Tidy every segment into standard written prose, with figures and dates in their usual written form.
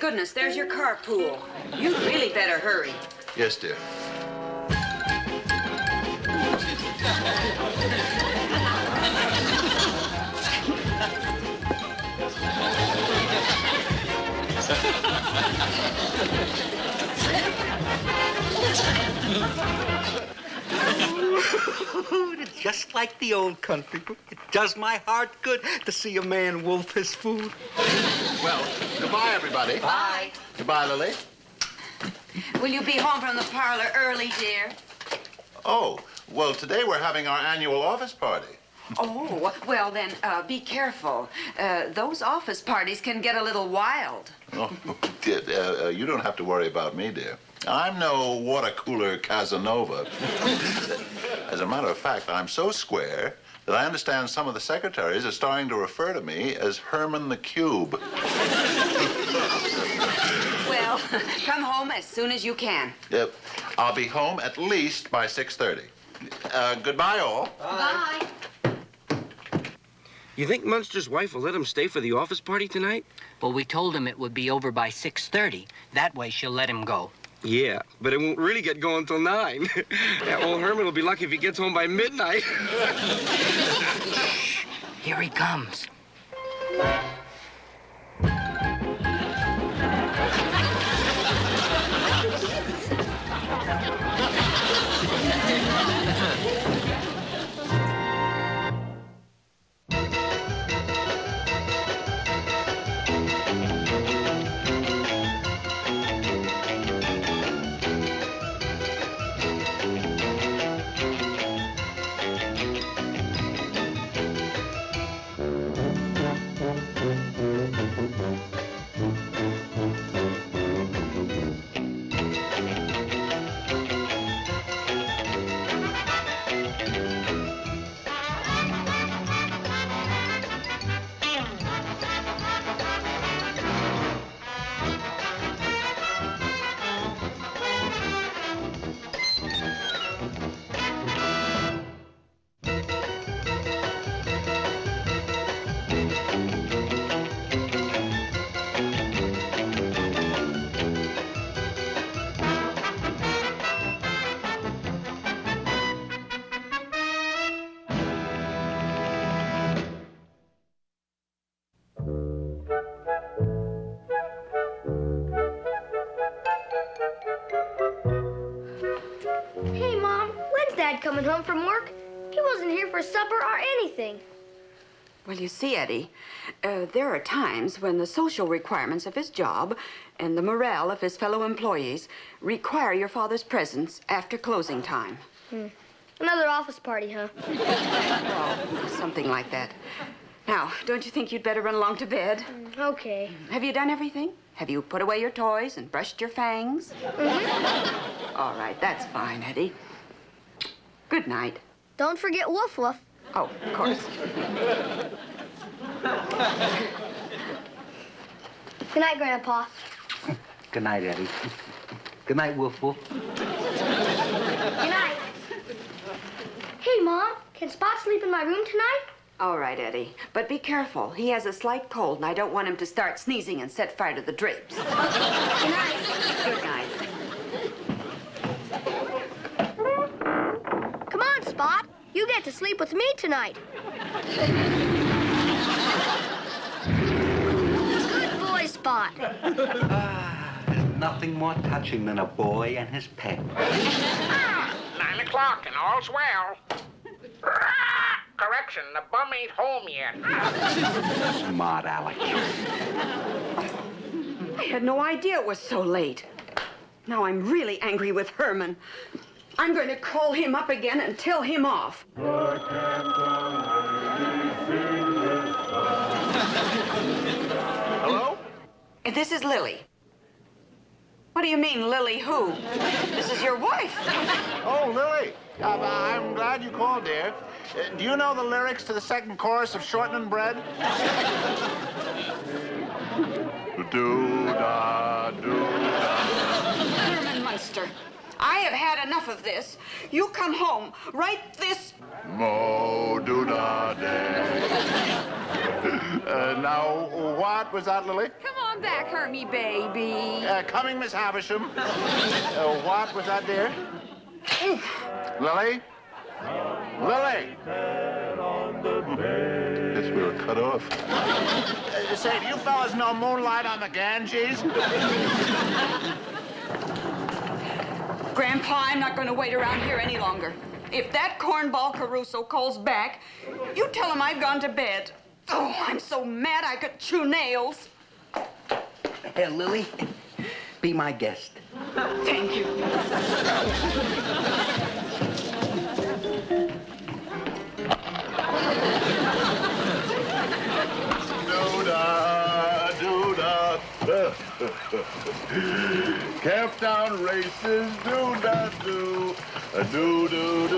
goodness, there's your carpool. You'd really better hurry. Yes, dear. It's just like the old country. It does my heart good to see a man wolf his food. Well, goodbye, everybody. Bye. Goodbye, Lily. Will you be home from the parlor early, dear? Oh, well, today we're having our annual office party. Oh, well then, be careful. Those office parties can get a little wild. Oh, dear, you don't have to worry about me, dear. I'm no water cooler Casanova. As a matter of fact, I'm so square that I understand some of the secretaries are starting to refer to me as Herman the Cube. Well, come home as soon as you can. Yep. I'll be home at least by 6:30. Goodbye, all. Bye. You think Munsters' wife will let him stay for the office party tonight? Well, we told him it would be over by 6:30. That way she'll let him go. Yeah, but it won't really get going till 9. Old Herman will be lucky if he gets home by midnight. Shh. Here he comes. Hey, Mom, when's Dad coming home from work? He wasn't here for supper or anything. Well, you see, Eddie, there are times when the social requirements of his job and the morale of his fellow employees require your father's presence after closing time. Another office party, huh? Well, something like that. Now, don't you think you'd better run along to bed? Okay. Have you done everything? Have you put away your toys and brushed your fangs? All right, that's fine, Eddie. Good night. Don't forget Woof Woof. Oh, of course. Good night, Grandpa. Good night, Eddie. Good night, Woof Woof. Good night. Hey, Mom, can Spot sleep in my room tonight? All right, Eddie. But be careful. He has a slight cold, and I don't want him to start sneezing and set fire to the drapes. Good night. Good night. Come on, Spot. You get to sleep with me tonight. Good boy, Spot. There's nothing more touching than a boy and his pet. 9 o'clock and all's well. Correction, the bum ain't home yet. Smart Alex. I had no idea it was so late. Now I'm really angry with Herman. I'm going to call him up again and tell him off. Hello? This is Lily. What do you mean, Lily who? This is your wife. Oh, Lily. I'm glad you called, dear. Do you know the lyrics to the second chorus of Shortening Bread? Do-da, do-da. Herman Munster, I have had enough of this. You come home right this... Mo, do-da, day. Now, what was that, Lily? Come on back, Hermy, baby. Coming, Miss Havisham. What was that, dear? Lily? Lily! Guess we were cut off. Say, do you fellas know Moonlight on the Ganges? Grandpa, I'm not going to wait around here any longer. If that cornball Caruso calls back, you tell him I've gone to bed. Oh, I'm so mad I could chew nails. Hey, Lily, be my guest. Thank you. Do-da, do-da. Camptown races, do-da-do. Do-do-do-do-do-da-do.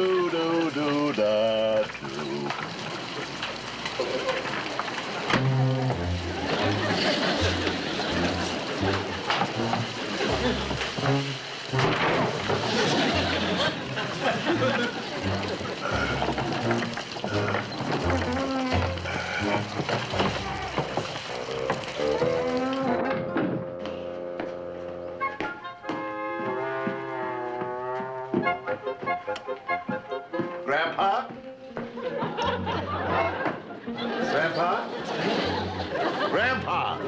Grandpa? Grandpa? Grandpa!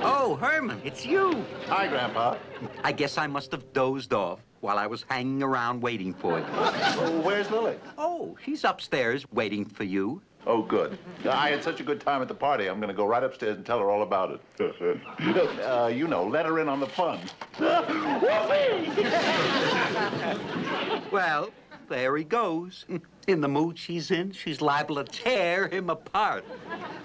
Oh, Herman, it's you. Hi, Grandpa. I guess I must have dozed off while I was hanging around waiting for you. Oh, where's Lily? Oh, she's upstairs waiting for you. Oh, good. I had such a good time at the party, I'm going to go right upstairs and tell her all about it. You know, let her in on the fun. Well, there he goes. In the mood she's in, she's liable to tear him apart.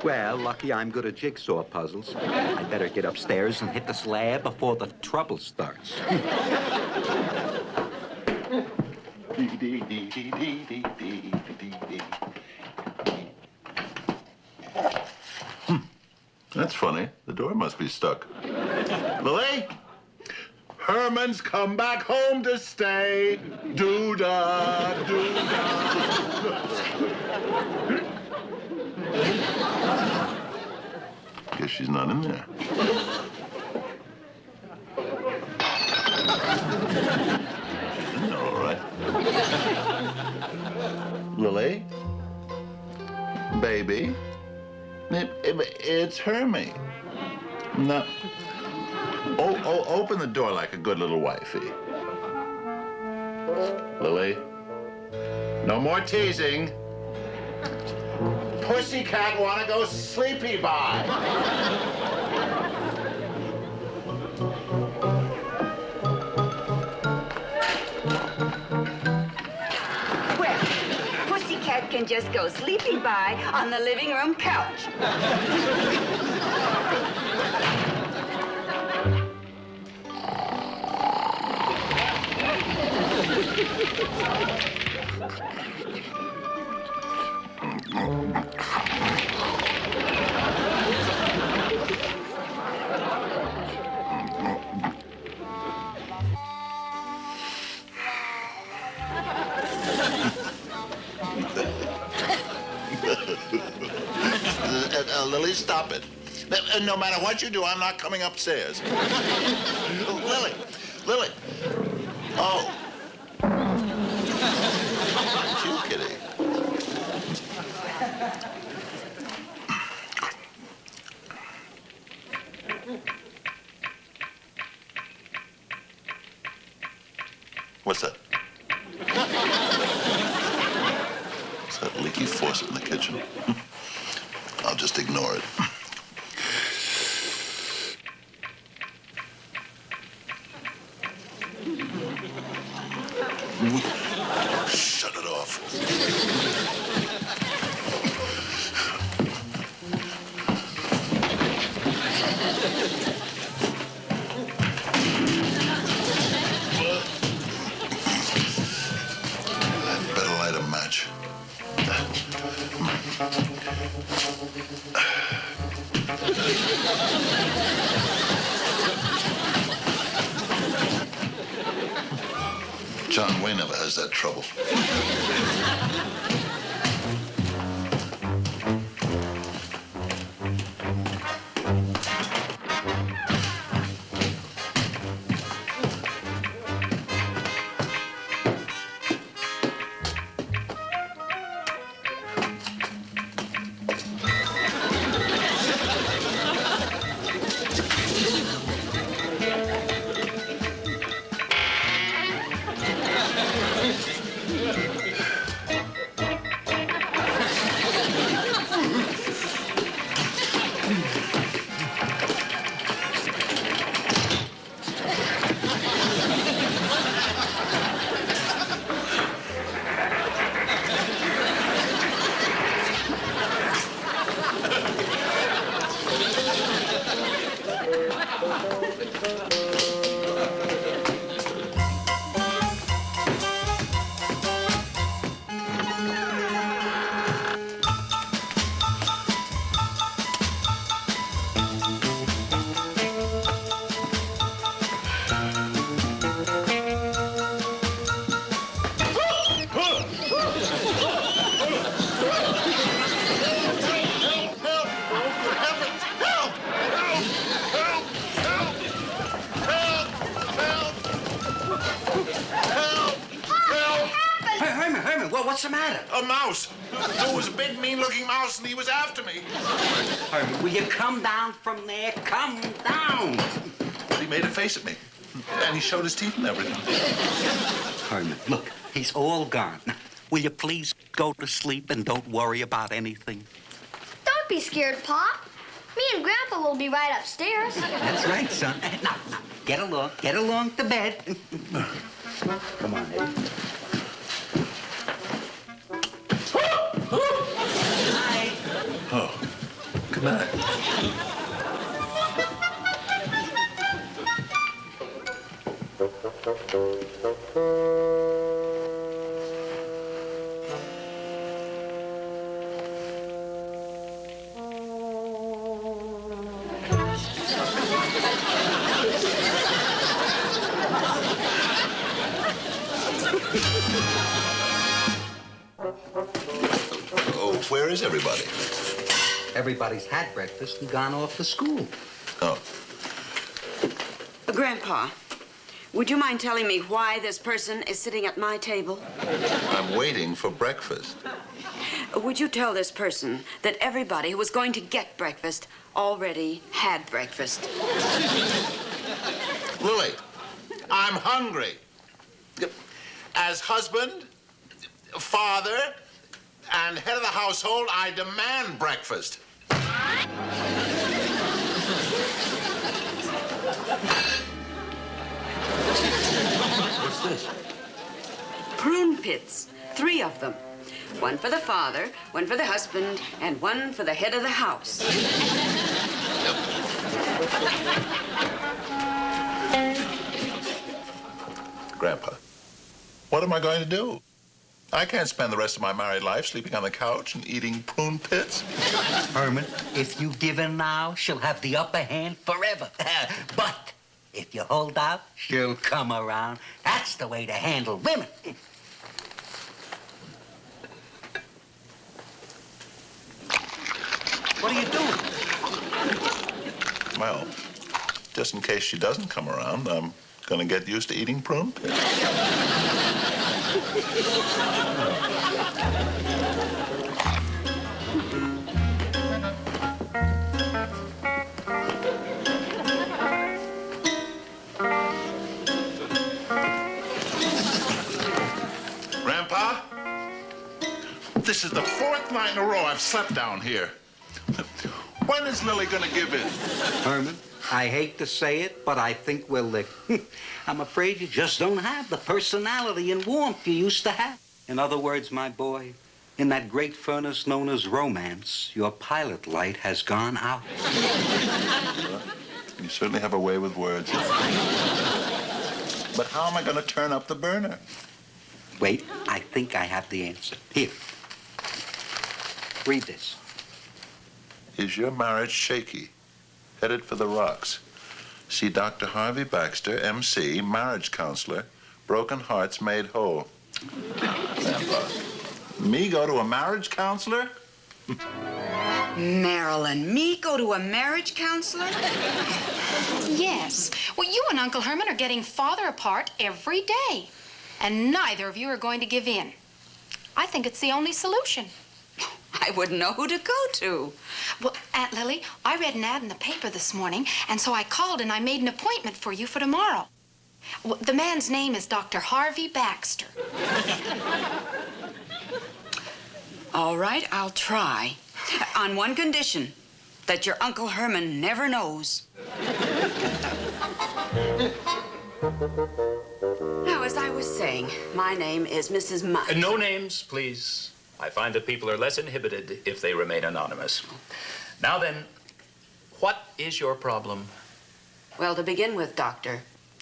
Well, lucky I'm good at jigsaw puzzles. I better get upstairs and hit the slab before the trouble starts. That's funny. The door must be stuck. Lily? Herman's come back home to stay. Do-da, do-da. Guess she's not in there. She's in there, all right. Lily? Baby? It's Hermy. No. Oh, open the door like a good little wifey. Lily? No more teasing. Pussycat wanna go sleepy by. Well, Pussycat can just go sleepy by on the living room couch. Lily, stop it. No matter what you do, I'm not coming upstairs. Lily, Lily. Oh. It's you, kitty. What's that? It's that leaky faucet in the kitchen. I'll just ignore it. Shut it off. Better light a match. John Wayne never has that trouble. Herman, what's the matter? A mouse. There was a big, mean-looking mouse, and he was after me. Herman, will you come down from there? Come down. He made a face at me, and he showed his teeth and everything. Herman, look, he's all gone. Now, will you please go to sleep and don't worry about anything? Don't be scared, Pa. Me and Grandpa will be right upstairs. That's right, son. Now, get along to bed. Come on, Eddie. Oh, good night. Oh, where is everybody? Everybody's had breakfast and gone off to school. Oh, Grandpa, would you mind telling me why this person is sitting at my table? I'm waiting for breakfast. Would you tell this person that everybody who was going to get breakfast already had breakfast? Lily, I'm hungry. As husband, father, and head of the household, I demand breakfast. What's this? Prune pits, 3 of them. One for the father, one for the husband, and one for the head of the house. Grandpa, what am I going to do? I can't spend the rest of my married life sleeping on the couch and eating prune pits. Herman, if you give in now, she'll have the upper hand forever. But if you hold out, she'll come around. That's the way to handle women. What are you doing? Well, just in case she doesn't come around, I'm going to get used to eating prune pits. Grandpa, this is the 4th night in a row I've slept down here. When is Lily going to give in? Herman, I hate to say it, but I think we're licked. I'm afraid you just don't have the personality and warmth you used to have. In other words, my boy, in that great furnace known as romance, your pilot light has gone out. Well, you certainly have a way with words. But how am I going to turn up the burner? Wait, I think I have the answer. Here. Read this. Is your marriage shaky? Headed for the rocks. See Dr. Harvey Baxter, M.C., marriage counselor. Broken hearts made whole. Grandpa, me go to a marriage counselor? Marilyn, me go to a marriage counselor? Yes. Well, you and Uncle Herman are getting farther apart every day. And neither of you are going to give in. I think it's the only solution. I wouldn't know who to go to. Well, Aunt Lily, I read an ad in the paper this morning, and so I called and I made an appointment for you for tomorrow. Well, the man's name is Dr. Harvey Baxter. All right, I'll try. On one condition, that your Uncle Herman never knows. Now, as I was saying, my name is Mrs. Mudd. No names, please. I find that people are less inhibited if they remain anonymous. Now then, what is your problem? Well, to begin with, Doctor,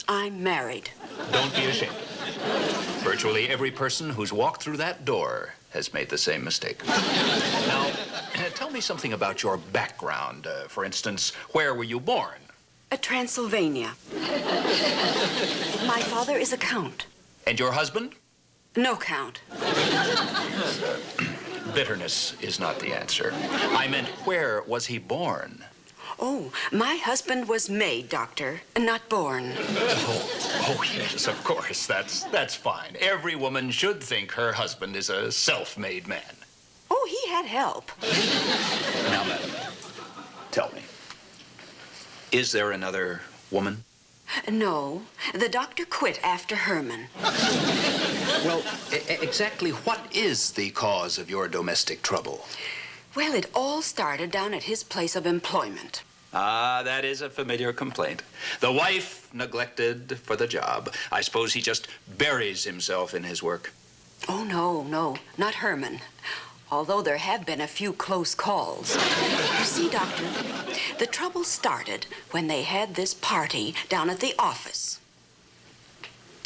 I'm married. Don't be ashamed. Virtually every person who's walked through that door has made the same mistake. Now, tell me something about your background. For instance, where were you born? Transylvania. My father is a count. And your husband? No count. Bitterness is not the answer. I meant, where was he born? Oh, my husband was made, Doctor, not born. Oh, yes, of course. That's fine. Every woman should think her husband is a self-made man. Oh, he had help. Now, madam, tell me, is there another woman? No, the doctor quit after Herman. Well, exactly what is the cause of your domestic trouble? Well, it all started down at his place of employment. Ah, that is a familiar complaint. The wife neglected for the job. I suppose he just buries himself in his work. Oh, no, not Herman. Although there have been a few close calls. You see, Doctor, the trouble started when they had this party down at the office.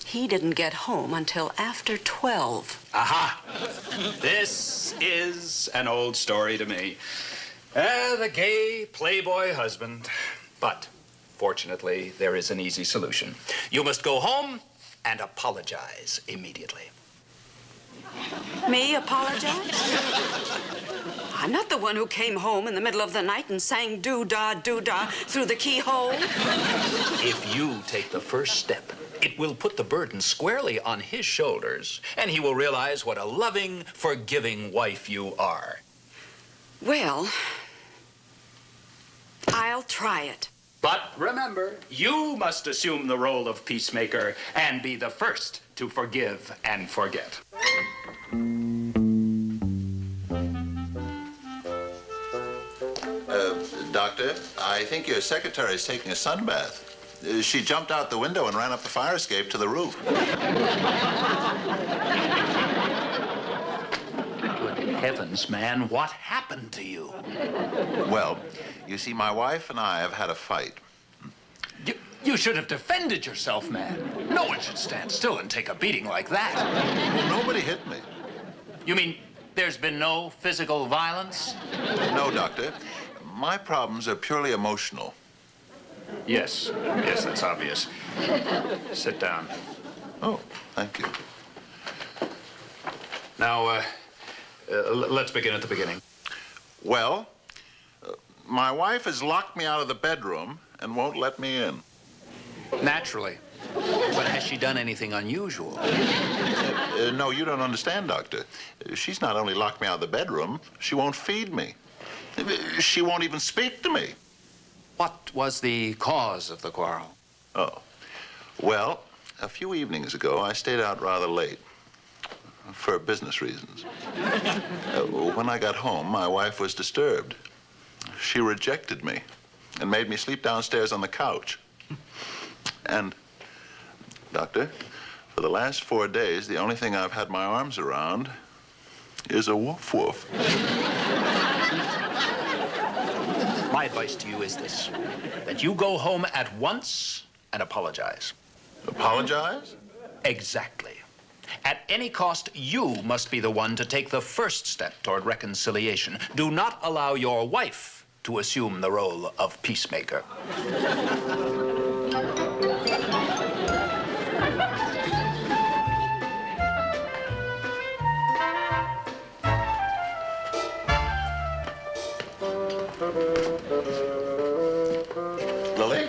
He didn't get home until after 12. Aha! This is an old story to me. The gay playboy husband. But fortunately, there is an easy solution. You must go home and apologize immediately. Me apologize? I'm not the one who came home in the middle of the night and sang doo-dah, doo-dah through the keyhole. If you take the first step, it will put the burden squarely on his shoulders, and he will realize what a loving, forgiving wife you are. Well, I'll try it. But remember, you must assume the role of peacemaker and be the first to forgive and forget. Doctor, I think your secretary is taking a sunbath. She jumped out the window and ran up the fire escape to the roof. Good heavens, man, what happened to you? Well, you see, my wife and I have had a fight. You should have defended yourself, man. No one should stand still and take a beating like that. Nobody hit me. You mean there's been no physical violence? No, Doctor. My problems are purely emotional. Yes, that's obvious. Sit down. Oh, thank you. Now, let's begin at the beginning. Well, my wife has locked me out of the bedroom and won't let me in. Naturally. But has she done anything unusual? No, you don't understand, Doctor. She's not only locked me out of the bedroom, she won't feed me. She won't even speak to me. What was the cause of the quarrel? Oh, well, a few evenings ago, I stayed out rather late for business reasons. When I got home, my wife was disturbed. She rejected me and made me sleep downstairs on the couch. And, Doctor, for the last 4 days, the only thing I've had my arms around is a woof woof. My advice to you is this, that you go home at once and apologize. Apologize? Exactly. At any cost, you must be the one to take the first step toward reconciliation. Do not allow your wife to assume the role of peacemaker. Lily,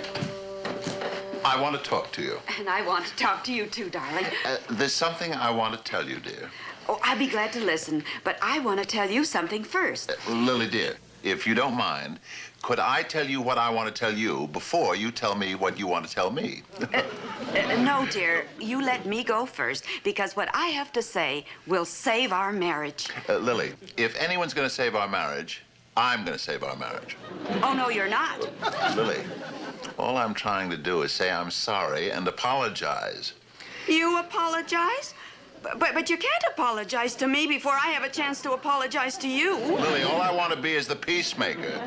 I want to talk to you. And I want to talk to you too, darling. There's something I want to tell you, dear. Oh, I'll be glad to listen, but I want to tell you something first. Lily, dear, if you don't mind, could I tell you what I want to tell you before you tell me what you want to tell me? No, dear, you let me go first, because what I have to say will save our marriage. Lily, if anyone's going to save our marriage, I'm going to save our marriage. Oh, no, you're not. Lily, all I'm trying to do is say I'm sorry and apologize. You apologize? But you can't apologize to me before I have a chance to apologize to you. Lily, all I want to be is the peacemaker.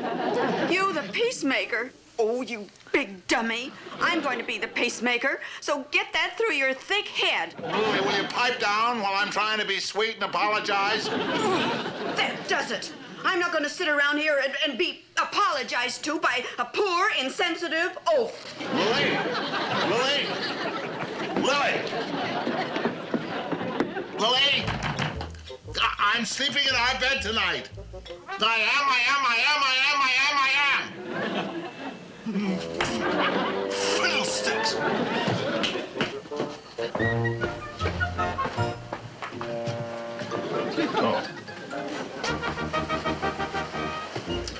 You, the peacemaker? Oh, you big dummy. I'm going to be the peacemaker, so get that through your thick head. Lily, will you pipe down while I'm trying to be sweet and apologize? That does it. I'm not going to sit around here and be apologized to by a poor, insensitive oaf. Lily! Lily! Lily! Lily! I'm sleeping in our bed tonight. I am. Fiddlesticks! Oh.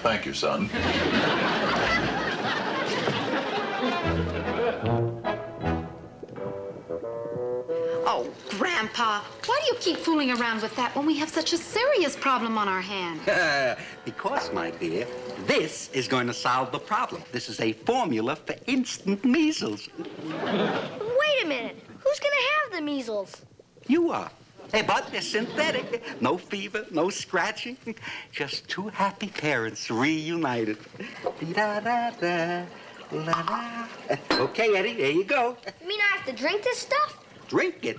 Thank you, son. Oh, Grandpa, why do you keep fooling around with that when we have such a serious problem on our hands? Because, my dear, this is going to solve the problem. This is a formula for instant measles. Wait a minute. Who's gonna have the measles? You are. Hey, but they're synthetic. No fever, no scratching. Just two happy parents reunited. Dee-da-da-da, la-la. Okay, Eddie, there you go. You mean I have to drink this stuff? Drink it.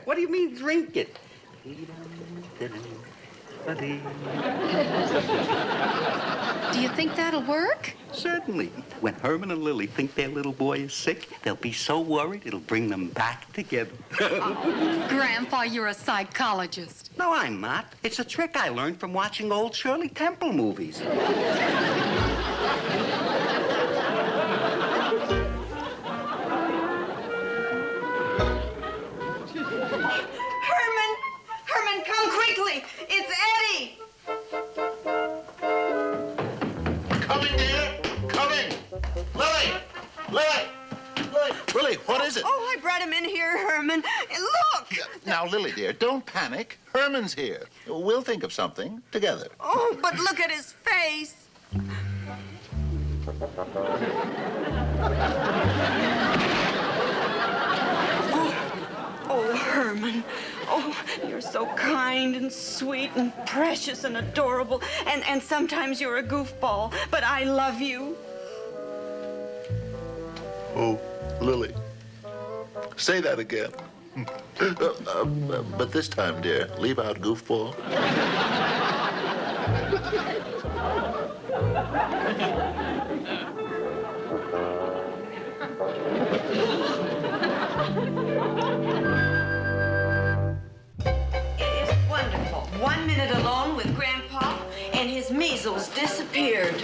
What do you mean, drink it? Do you think that'll work? Certainly. When Herman and Lily think their little boy is sick, they'll be so worried it'll bring them back together. Grandpa, you're a psychologist. No, I'm not. It's a trick I learned from watching old Shirley Temple movies. Herman, come quickly. It's Eddie. Coming, dear. Coming. Lily! Lily! Lily, what is it? Oh, I brought him in here, Herman. Look! Now, Lily, dear, don't panic. Herman's here. We'll think of something together. Oh, but look at his face. Oh, Herman. Oh, you're so kind and sweet and precious and adorable. And sometimes you're a goofball, but I love you. Oh, Lily. Say that again. But this time, dear, leave out goofball. It is wonderful. 1 minute alone with Grandpa, and his measles disappeared.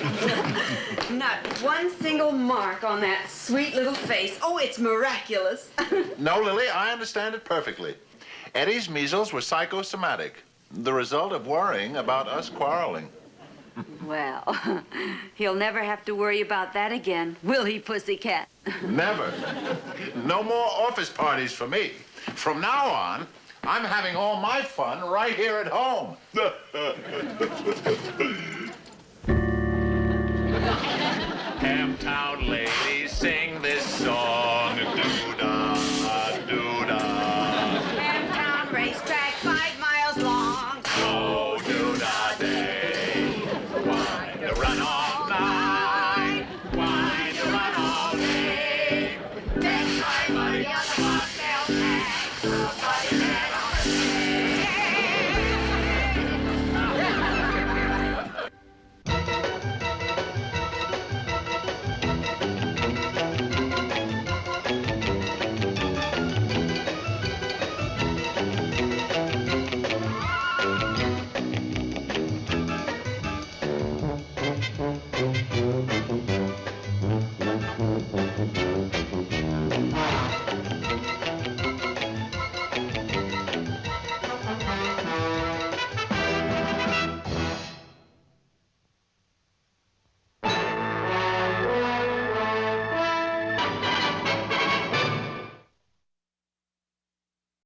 Not one single mark on that sweet little face. Oh, it's miraculous. No, Lily, I understand it perfectly. Eddie's measles were psychosomatic, the result of worrying about us quarreling. Well, he'll never have to worry about that again, will he, Pussycat? Never. No more office parties for me. From now on, I'm having all my fun right here at home. Hamtown